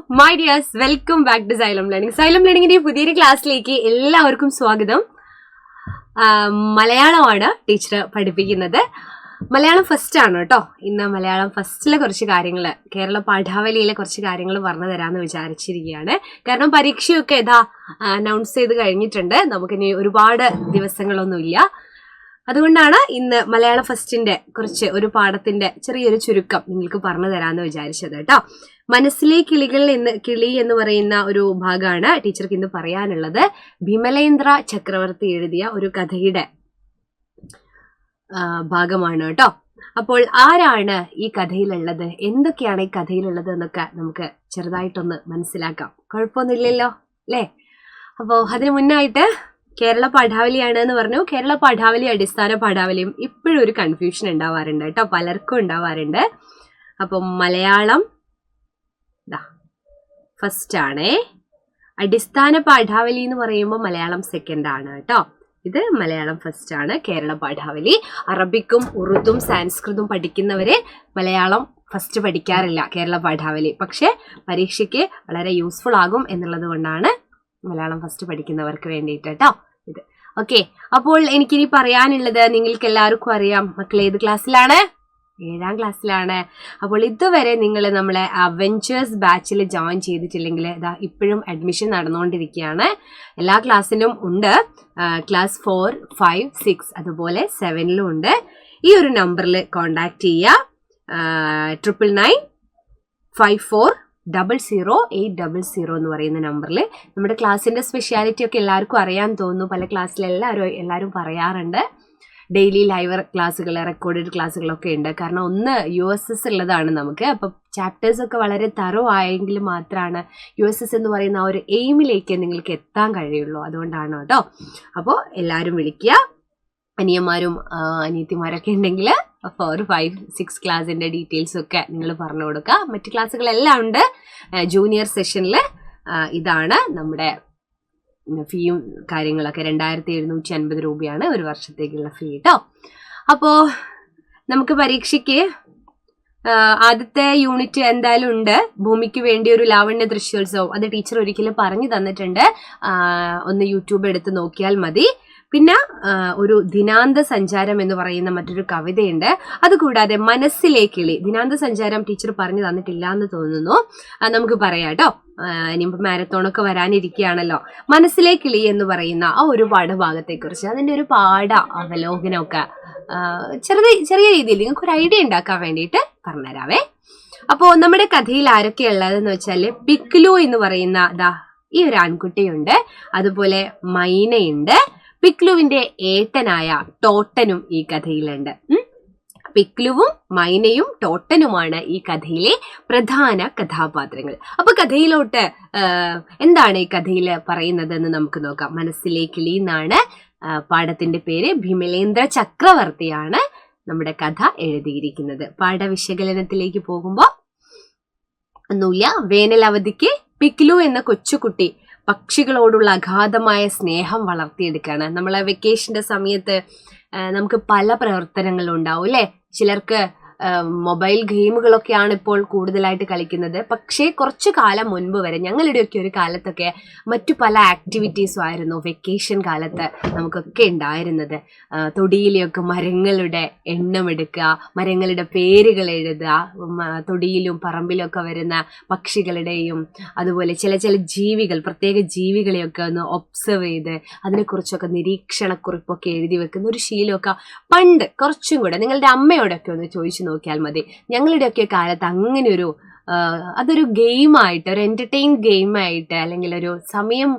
My dears, welcome back to Xylem learning. Xylem ലേണിംഗിന്റെ പുതിയൊരു ക്ലാസ്സിലേക്ക് എല്ലാവർക്കും സ്വാഗതം. മലയാളമാണ് ടീച്ചർ പഠിപ്പിക്കുന്നത്. മലയാളം ഫസ്റ്റ് ആണ് കേട്ടോ. ഇന്ന് മലയാളം ഫസ്റ്റിലെ കുറച്ച് കാര്യങ്ങൾ, കേരള പാഠാവലിയിലെ കുറച്ച് കാര്യങ്ങൾ പറഞ്ഞു തരാമെന്ന് വിചാരിച്ചിരിക്കുകയാണ്. കാരണം പരീക്ഷയൊക്കെ അനൗൺസ് ചെയ്ത് കഴിഞ്ഞിട്ടുണ്ട്. നമുക്കിനി ഒരുപാട് ദിവസങ്ങളൊന്നുമില്ല. അതുകൊണ്ടാണ് ഇന്ന് മലയാളം ഫസ്റ്റിന്റെ ഒരു പാഠത്തിന്റെ ചെറിയൊരു ചുരുക്കം നിങ്ങൾക്ക് പറഞ്ഞു തരാമെന്ന് വിചാരിച്ചത് കേട്ടോ. മനസ്സിലെ കിളി എന്ന് പറയുന്ന ഒരു ഭാഗമാണ് ടീച്ചർക്ക് ഇന്ന് പറയാനുള്ളത്. വിമലേന്ദ്ര ചക്രവർത്തി എഴുതിയ ഒരു കഥയുടെ ഭാഗമാണ് കേട്ടോ. അപ്പോൾ ആരാണ് ഈ കഥയിലുള്ളത്, എന്തൊക്കെയാണ് ഈ കഥയിലുള്ളത് എന്നൊക്കെ നമുക്ക് ചെറുതായിട്ടൊന്ന് മനസ്സിലാക്കാം. കുഴപ്പമൊന്നുമില്ലല്ലോ അല്ലേ? അപ്പോൾ അതിനു മുന്നായിട്ട് കേരള പാഠാവലിയാണ് എന്ന് പറഞ്ഞു. കേരള പാഠാവലി അടിസ്ഥാന പാഠാവലിയും ഇപ്പോഴും ഒരു കൺഫ്യൂഷൻ ഉണ്ടാവാറുണ്ട് കേട്ടോ, പലർക്കും ഉണ്ടാവാറുണ്ട്. അപ്പം മലയാളം ഫസ്റ്റ് ആണേ. അടിസ്ഥാന പാഠാവലി എന്ന് പറയുമ്പോൾ മലയാളം സെക്കൻഡ് ആണ് കേട്ടോ. ഇത് മലയാളം ഫസ്റ്റ് ആണ്, കേരള പാഠാവലി. അറബിക്കും ഉറുദും സാൻസ്കൃതും പഠിക്കുന്നവര് മലയാളം ഫസ്റ്റ് പഠിക്കാറില്ല, കേരള പാഠാവലി. പക്ഷെ പരീക്ഷയ്ക്ക് വളരെ യൂസ്ഫുൾ ആകും എന്നുള്ളത് കൊണ്ടാണ് മലയാളം ഫസ്റ്റ് പഠിക്കുന്നവർക്ക് വേണ്ടിയിട്ട് കേട്ടോ ഇത്. ഓക്കെ, അപ്പോൾ എനിക്കിനി പറയാനുള്ളത്, നിങ്ങൾക്ക് എല്ലാവർക്കും അറിയാം മക്കൾ ഏത് ക്ലാസ്സിലാണ്? 7ാം ക്ലാസ്സിലാണ്. അപ്പോൾ ഇതുവരെ നിങ്ങൾ നമ്മളെ അവഞ്ചേഴ്സ് ബാച്ചിൽ ജോയിൻ ചെയ്തിട്ടില്ലെങ്കിൽ ഇപ്പോഴും അഡ്മിഷൻ നടന്നുകൊണ്ടിരിക്കുകയാണ്. എല്ലാ ക്ലാസ്സിലും ഉണ്ട്. ക്ലാസ് 4, 5, 6 അതുപോലെ 7ലും ഉണ്ട്. ഈ ഒരു നമ്പറിൽ കോണ്ടാക്ട് ചെയ്യുക. 9994000800 എന്ന് പറയുന്ന നമ്പറിൽ. നമ്മുടെ ക്ലാസ്സിന്റെ സ്പെഷ്യാലിറ്റി ഒക്കെ എല്ലാവർക്കും അറിയാൻ തോന്നുന്നു. പല എല്ലാവരും പറയാറുണ്ട്. ഡെയിലി ലൈവ് ക്ലാസ്സുകൾ, റെക്കോർഡഡ് ക്ലാസ്സുകളൊക്കെ ഉണ്ട്. കാരണം ഒന്ന് USS ഉള്ളതാണ് നമുക്ക്. അപ്പം ചാപ്റ്റേഴ്സ് ഒക്കെ വളരെ തറോ ആയെങ്കിൽ മാത്രമാണ് USS എന്ന് പറയുന്ന ആ ഒരു എയിമിലേക്ക് നിങ്ങൾക്ക് എത്താൻ കഴിയുള്ളൂ. അതുകൊണ്ടാണ് കേട്ടോ. അപ്പോൾ എല്ലാവരും വിളിക്കുക. അനിയന്മാരും അനിയത്തിമാരൊക്കെ ഉണ്ടെങ്കിൽ 4, 5, 6 ക്ലാസ്സിന്റെ ഡീറ്റെയിൽസ് ഒക്കെ നിങ്ങൾ പറഞ്ഞു കൊടുക്കുക. മറ്റ് ക്ലാസ്സുകളെല്ലാം ഉണ്ട്. ജൂനിയർ സെഷനിൽ ഇതാണ് നമ്മുടെ ഫീയും കാര്യങ്ങളൊക്കെ. 2750 രൂപയാണ് ഒരു വർഷത്തേക്കുള്ള ഫീ കേട്ടോ. അപ്പോൾ നമുക്ക് പരീക്ഷയ്ക്ക് ആദ്യത്തെ യൂണിറ്റ് എന്തായാലും ഉണ്ട്. ഭൂമിക്ക് വേണ്ടി ഒരു ലാവണ്യ ദൃശ്യോത്സവം. അത് ടീച്ചർ ഒരിക്കലും പറഞ്ഞു തന്നിട്ടുണ്ട്. ഒന്ന് യൂട്യൂബ് എടുത്ത് നോക്കിയാൽ മതി. പിന്നെ ഒരു ദിനാന്ത സഞ്ചാരം എന്ന് പറയുന്ന മറ്റൊരു കവിതയുണ്ട്. അതുകൂടാതെ മനസ്സിലെ കിളി. ദിനാന്ത സഞ്ചാരം ടീച്ചർ പറഞ്ഞു തന്നിട്ടില്ല എന്ന് തോന്നുന്നു. നമുക്ക് പറയാം കേട്ടോ. ഇനിയിപ്പോൾ മാരത്തോണൊക്കെ വരാനിരിക്കുകയാണല്ലോ. മനസ്സിലെ കിളി എന്ന് പറയുന്ന ആ ഒരു പാഠഭാഗത്തെക്കുറിച്ച്, അതിൻ്റെ ഒരു അവലോകനമൊക്കെ ചെറിയ രീതിയിൽ നിങ്ങൾക്ക് ഒരു ഐഡിയ ഉണ്ടാക്കാൻ വേണ്ടിയിട്ട് പറഞ്ഞുതരാവേ. അപ്പോൾ നമ്മുടെ കഥയിൽ ആരൊക്കെയുള്ളതെന്ന് വെച്ചാൽ പിക്ലു എന്ന് പറയുന്ന ഈ ഒരു ആൺകുട്ടിയുണ്ട്. അതുപോലെ മൈനയുണ്ട്. പിക്ലുവിന്റെ ഏട്ടനായ ടോട്ടനും ഈ കഥയിലുണ്ട്. പിക്ലുവും മൈനയും ടോട്ടനുമാണ് ഈ കഥയിലെ പ്രധാന കഥാപാത്രങ്ങൾ. അപ്പൊ കഥയിലോട്ട് എന്താണ് ഈ കഥയിൽ പറയുന്നത് എന്ന് നമുക്ക് നോക്കാം. മനസ്സിലെ കിളി എന്നാണ് പാഠത്തിന്റെ പേര്. വിമലേന്ദ്ര ചക്രവർത്തിയാണ് നമ്മുടെ കഥ എഴുതിയിരിക്കുന്നത്. പാഠവിശകലനത്തിലേക്ക് പോകുമ്പോൾ ഒന്നുമില്ല. വേനൽ അവധിക്ക് പിക്ലു എന്ന കൊച്ചുകുട്ടി പക്ഷികളോടുള്ള അഗാധമായ സ്നേഹം വളർത്തിയെടുക്കുകയാണ്. നമ്മളെ വെക്കേഷന്റെ സമയത്ത് നമുക്ക് പല പ്രവർത്തനങ്ങളും ഉണ്ടാവും അല്ലെ. ചിലർക്ക് മൊബൈൽ ഗെയിമുകളൊക്കെയാണ് ഇപ്പോൾ കൂടുതലായിട്ട് കളിക്കുന്നത്. പക്ഷേ കുറച്ചു കാലം മുൻപ് വരെ, ഞങ്ങളുടെയൊക്കെ ഒരു കാലത്തൊക്കെ മറ്റു പല ആക്ടിവിറ്റീസും ആയിരുന്നു വെക്കേഷൻ കാലത്ത് നമുക്കൊക്കെ ഉണ്ടായിരുന്നത്. തൊടിയിലെയൊക്കെ മരങ്ങളുടെ എണ്ണം എടുക്കുക, മരങ്ങളുടെ പേരുകൾ എഴുതുക, തൊടിയിലും പറമ്പിലൊക്കെ വരുന്ന പക്ഷികളുടെയും അതുപോലെ ചില ജീവികൾ, പ്രത്യേക ജീവികളെയൊക്കെ ഒന്ന് ഒബ്സർവ് ചെയ്ത് അതിനെക്കുറിച്ചൊക്കെ നിരീക്ഷണക്കുറിപ്പൊക്കെ എഴുതി വെക്കുന്ന ഒരു ശീലമൊക്കെ പണ്ട്, കുറച്ചും കൂടെ നിങ്ങളുടെ അമ്മയോടൊക്കെ ഒന്ന് ചോദിച്ചു നോക്കിയാൽ മതി. ഞങ്ങളുടെയൊക്കെ കാലത്ത് അങ്ങനെ അതൊരു ഗെയിമായിട്ട്, ഒരു എന്റർടൈൻ ഗെയിമായിട്ട്, അല്ലെങ്കിൽ ഒരു സമയം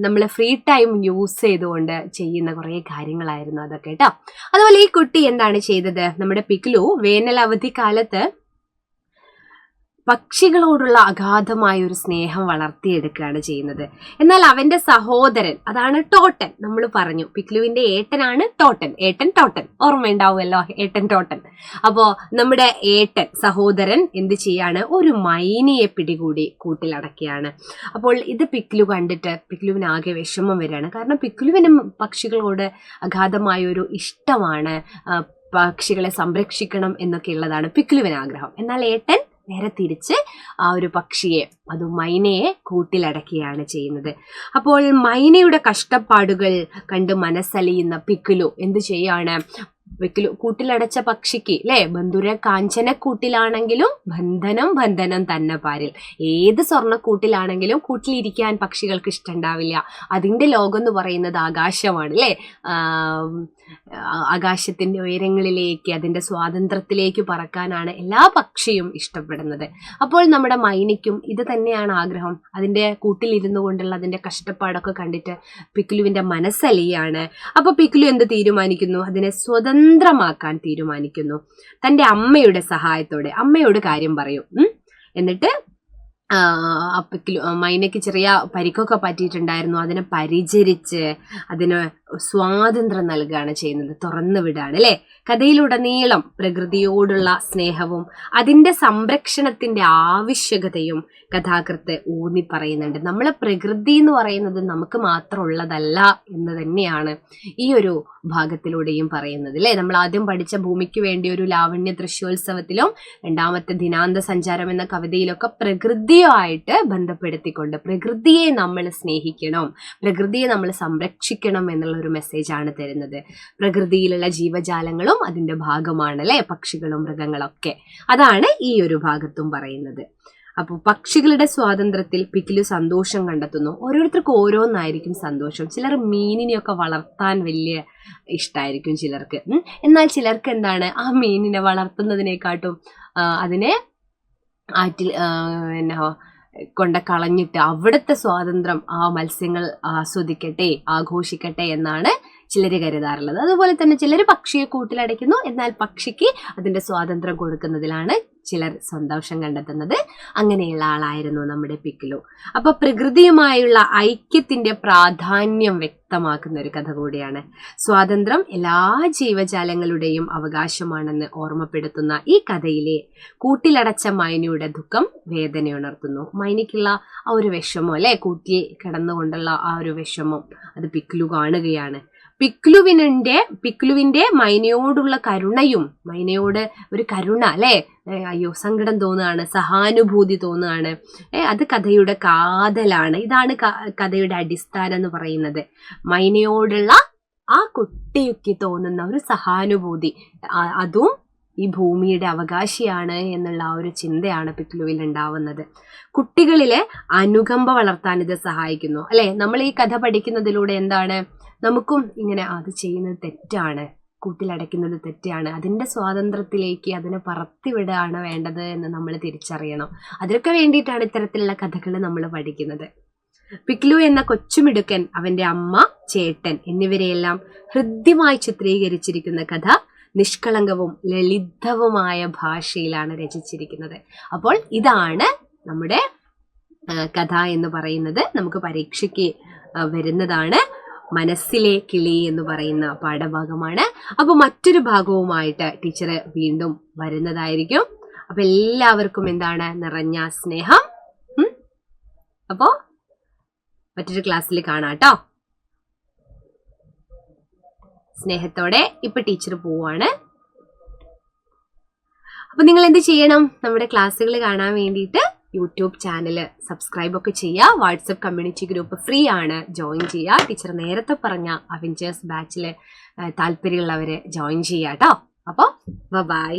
നമ്മൾ ഫ്രീ ടൈം യൂസ് ചെയ്തുകൊണ്ട് ചെയ്യുന്ന കുറേ കാര്യങ്ങളായിരുന്നു അതൊക്കെ കേട്ടോ. അതുപോലെ ഈ കുട്ടി എന്താണ് ചെയ്തത്? നമ്മുടെ പിക്ലു വേനൽ അവധി കാലത്ത് പക്ഷികളോടുള്ള അഗാധമായ ഒരു സ്നേഹം വളർത്തിയെടുക്കുകയാണ് ചെയ്യുന്നത്. എന്നാൽ അവന്റെ സഹോദരൻ, അതാണ് ടോട്ടൻ. നമ്മൾ പറഞ്ഞു പിക്ലുവിന്റെ ഏട്ടനാണ് ടോട്ടൻ. ടോട്ടൻ ഓർമ്മയുണ്ടാവുമല്ലോ, ടോട്ടൻ. അപ്പോ നമ്മുടെ സഹോദരൻ എന്ത് ചെയ്യാണ്? ഒരു മൈനയെ പിടികൂടി കൂട്ടിലടക്കുകയാണ്. അപ്പോൾ ഇത് പിക്ലു കണ്ടിട്ട് പിക്ലുവിന് ആകെ വിഷമം വരികയാണ്. കാരണം പിക്ലുവിനും പക്ഷികളോട് അഗാധമായ ഒരു ഇഷ്ടമാണ്. പക്ഷികളെ സംരക്ഷിക്കണം എന്നൊക്കെ ഉള്ളതാണ് പിക്ലുവിന് ആഗ്രഹം. എന്നാൽ ഏട്ടൻ നേരെ തിരിച്ച് ആ ഒരു പക്ഷിയെ, അത് മൈനയെ കൂട്ടിലടക്കുകയാണ് ചെയ്യുന്നത്. അപ്പോൾ മൈനയുടെ കഷ്ടപ്പാടുകൾ കണ്ട് മനസ്സലിയുന്ന പിക്കുലു എന്ത് ചെയ്യാണ്? കൂട്ടിലടച്ച പക്ഷിക്ക് അല്ലെ, ബന്ധുര കാഞ്ചനക്കൂട്ടിലാണെങ്കിലും ബന്ധനം തന്നെ പാരിൽ. ഏത് സ്വർണ്ണക്കൂട്ടിലാണെങ്കിലും കൂട്ടിലിരിക്കാൻ പക്ഷികൾക്ക് ഇഷ്ടമുണ്ടാവില്ല. അതിന്റെ ലോകം എന്ന് പറയുന്നത് ആകാശമാണ് അല്ലെ. ആകാശത്തിന്റെ ഉയരങ്ങളിലേക്ക്, അതിന്റെ സ്വാതന്ത്ര്യത്തിലേക്ക് പറക്കാനാണ് എല്ലാ പക്ഷിയും ഇഷ്ടപ്പെടുന്നത്. അപ്പോൾ നമ്മുടെ മൈനയ്ക്കും ഇത് തന്നെയാണ് ആഗ്രഹം. അതിന്റെ കൂട്ടിലിരുന്നു കൊണ്ടുള്ള അതിന്റെ കഷ്ടപ്പാടൊക്കെ കണ്ടിട്ട് പിക്കുലുവിന്റെ മനസ്സലിയാണ്. അപ്പൊ പിക്കുലു എന്ത് തീരുമാനിക്കുന്നു? അതിനെ സ്വതന്ത്രമാക്കാൻ തീരുമാനിക്കുന്നു. തന്റെ അമ്മയുടെ സഹായത്തോടെ അമ്മയോട് കാര്യം പറയും. എന്നിട്ട് മൈനയ്ക്ക് ചെറിയ പരിക്കൊക്കെ പറ്റിയിട്ടുണ്ടായിരുന്നു. അതിനെ പരിചരിച്ച് അതിന് സ്വാതന്ത്ര്യം നൽകുകയാണ് ചെയ്യുന്നത്, തുറന്നു വിടുകയാണ് അല്ലെ. കഥയിലുടനീളം പ്രകൃതിയോടുള്ള സ്നേഹവും അതിന്റെ സംരക്ഷണത്തിന്റെ ആവശ്യകതയും കഥാകൃത്ത് ഊന്നി പറയുന്നുണ്ട്. നമ്മളെ പ്രകൃതി എന്ന് പറയുന്നത് നമുക്ക് മാത്രമുള്ളതല്ല എന്ന് തന്നെയാണ് ഈ ഒരു ഭാഗത്തിലൂടെയും പറയുന്നത് അല്ലെ. നമ്മൾ ആദ്യം പഠിച്ച ഭൂമിക്ക് വേണ്ടി ഒരു ലാവണ്യ ദൃശ്യോത്സവത്തിലും രണ്ടാമത്തെ ദിനാന്ത സഞ്ചാരം എന്ന കവിതയിലൊക്കെ പ്രകൃതിയുമായിട്ട് ബന്ധപ്പെടുത്തിക്കൊണ്ട് പ്രകൃതിയെ നമ്മൾ സ്നേഹിക്കണം, പ്രകൃതിയെ നമ്മൾ സംരക്ഷിക്കണം എന്നുള്ള ഒരു മെസ്സേജാണ് തരുന്നത്. പ്രകൃതിയിലുള്ള ജീവജാലങ്ങളും അതിന്റെ ഭാഗമാണ് അല്ലെ, പക്ഷികളും മൃഗങ്ങളൊക്കെ. അതാണ് ഈ ഒരു ഭാഗത്തും പറയുന്നത്. അപ്പോൾ പക്ഷികളുടെ സ്വാതന്ത്ര്യത്തിൽ പിക്കിലു സന്തോഷം കണ്ടെത്തുന്നു. ഓരോരുത്തർക്കും ഓരോന്നായിരിക്കും സന്തോഷം. ചിലർ മീനിനെയൊക്കെ വളർത്താൻ വലിയ ഇഷ്ടമായിരിക്കും ചിലർക്ക്. എന്നാൽ ചിലർക്ക് എന്താണ്, ആ മീനിനെ വളർത്തുന്നതിനെക്കാട്ടും അതിനെ ആറ്റിൽ കൊണ്ട കളഞ്ഞിട്ട് അവിടുത്തെ സ്വാതന്ത്ര്യം ആ മത്സ്യങ്ങൾ ആസ്വദിക്കട്ടെ, ആഘോഷിക്കട്ടെ എന്നാണ് ചിലർ കരുതാറുള്ളത്. അതുപോലെ തന്നെ ചിലർ പക്ഷിയെ കൂട്ടിലടയ്ക്കുന്നു, എന്നാൽ പക്ഷിക്ക് അതിന്റെ സ്വാതന്ത്ര്യം കൊടുക്കുന്നതിലാണ് ചിലർ സന്തോഷം കണ്ടെത്തുന്നത്. അങ്ങനെയുള്ള ആളായിരുന്നു നമ്മുടെ പിക്കുലു. അപ്പൊ പ്രകൃതിയുമായുള്ള ഐക്യത്തിന്റെ പ്രാധാന്യം വ്യക്തമാക്കുന്ന ഒരു കഥ കൂടിയാണ്. സ്വാതന്ത്ര്യം എല്ലാ ജീവജാലങ്ങളുടെയും അവകാശമാണെന്ന് ഓർമ്മപ്പെടുത്തുന്ന ഈ കഥയിലെ കൂട്ടിലടച്ച മൈനയുടെ ദുഃഖം വേദനയുണർത്തുന്നു. മൈനയ്ക്കുള്ള ആ ഒരു വിഷമം അല്ലെ, കൂട്ടിൽ കിടന്നുകൊണ്ടുള്ള ആ ഒരു വിഷമം അത് പിക്കുലു കാണുകയാണ്. പിക്കുലുവിന്റെ മൈനയോടുള്ള കരുണയും, മൈനയോട് ഒരു കരുണ അല്ലെ, അയ്യോ സങ്കടം തോന്നുകയാണ്, സഹാനുഭൂതി തോന്നുകയാണ്. അത് കഥയുടെ കാതലാണ്. ഇതാണ് കഥയുടെ അടിസ്ഥാനം എന്ന് പറയുന്നത്. മൈനയോടുള്ള ആ കുട്ടിക്ക് തോന്നുന്ന ഒരു സഹാനുഭൂതി, അതും ഈ ഭൂമിയുടെ അവകാശിയാണ് എന്നുള്ള ആ ഒരു ചിന്തയാണ് പിക്കുലുവിൽ ഉണ്ടാവുന്നത്. കുട്ടികളിലെ അനുകമ്പ വളർത്താൻ ഇത് സഹായിക്കുന്നു അല്ലെ. നമ്മൾ ഈ കഥ പഠിക്കുന്നതിലൂടെ എന്താണ്, നമുക്കും ഇങ്ങനെ അത് ചെയ്യുന്നത് തെറ്റാണ്, കൂട്ടിലടയ്ക്കുന്നത് തെറ്റാണ്, അതിൻ്റെ സ്വാതന്ത്ര്യത്തിലേക്ക് അതിനെ പറത്തിവിടുകയാണ് വേണ്ടത് എന്ന് നമ്മൾ തിരിച്ചറിയണം. അതിനൊക്കെ വേണ്ടിയിട്ടാണ് ഇത്തരത്തിലുള്ള കഥകൾ നമ്മൾ പഠിക്കുന്നത്. പിക്കുലു എന്ന കൊച്ചുമിടുക്കൻ, അവന്റെ അമ്മ, ചേട്ടൻ എന്നിവരെയെല്ലാം ഹൃദ്യമായി ചിത്രീകരിച്ചിരിക്കുന്ന കഥ നിഷ്കളങ്കവും ലളിതവുമായ ഭാഷയിലാണ് രചിച്ചിരിക്കുന്നത്. അപ്പോൾ ഇതാണ് നമ്മുടെ കഥ എന്ന് പറയുന്നത്. നമുക്ക് പരീക്ഷയ്ക്ക് വരുന്നതാണ്. മനസ്സിലെ കിളി എന്ന് പറയുന്ന പാഠഭാഗമാണ്. അപ്പോൾ മറ്റൊരു ഭാഗവുമായിട്ട് ടീച്ചർ വീണ്ടും വരുന്നതായിരിക്കും. അപ്പൊ എല്ലാവർക്കും എന്താണ്, നിറഞ്ഞ സ്നേഹം. അപ്പോ മറ്റൊരു ക്ലാസ്സിൽ കാണാം കേട്ടോ. സ്നേഹത്തോടെ ഇപ്പൊ ടീച്ചർ പോവാണ്. അപ്പൊ നിങ്ങൾ എന്ത് ചെയ്യണം, നമ്മുടെ ക്ലാസ്സുകൾ കാണാൻ വേണ്ടിയിട്ട് യൂട്യൂബ് ചാനൽ സബ്സ്ക്രൈബ് ഒക്കെ ചെയ്യുക. വാട്സപ്പ് കമ്മ്യൂണിറ്റി ഗ്രൂപ്പ് ഫ്രീ ആണ്, ജോയിൻ ചെയ്യുക. ടീച്ചർ നേരത്തെ പറഞ്ഞ അവഞ്ചേഴ്സ് ബാച്ചിൽ താല്പര്യമുള്ളവരെ ജോയിൻ ചെയ്യുക കേട്ടോ. അപ്പോൾ ബൈ.